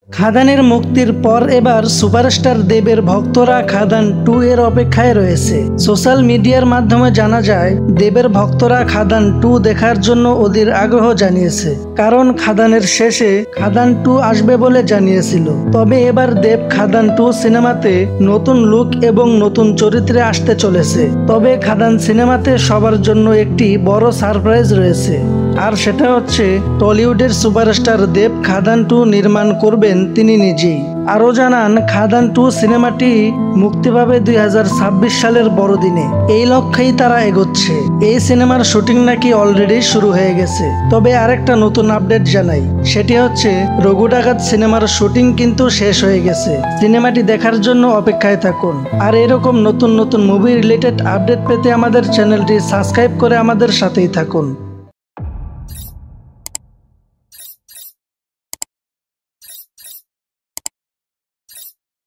খাদানের মুক্তির পর এবার সুপারস্টার দেবের ভক্তরা খাদান 2 এর অপেক্ষায় রয়েছে। সোশ্যাল মিডিয়ার মাধ্যমে জানা যায় দেবের ভক্তরা খাদান 2 দেখার জন্য অধীর আগ্রহ জানিয়েছে, কারণ খাদানের শেষে খাদান 2 আসবে বলে জানিয়েছিল। তবে এবার দেব খাদান 2 সিনেমাতে নতুন লুক এবং নতুন চরিত্রে আসতে চলেছে। তবে খাদান সিনেমাতে সবার জন্য একটি বড় সারপ্রাইজ রয়েছে, আর সেটা হচ্ছে টলিউডের সুপারস্টার দেব খাদান 2 নির্মাণ করবেন তিনি নিজেই। আরও জানান খাদান 2 সিনেমাটি মুক্তি পাবে 2026 সালের বড়দিনে। এই লক্ষ্যেই তারা এগোচ্ছে। এই সিনেমার শুটিং নাকি অলরেডি শুরু হয়ে গেছে। তবে আরেকটা নতুন আপডেট জানাই, সেটি হচ্ছে রঘু ডাকাত সিনেমার শুটিং কিন্তু শেষ হয়ে গেছে। সিনেমাটি দেখার জন্য অপেক্ষায় থাকুন। আর এরকম নতুন নতুন মুভি রিলেটেড আপডেট পেতে আমাদের চ্যানেলটি সাবস্ক্রাইব করে আমাদের সাথেই থাকুন।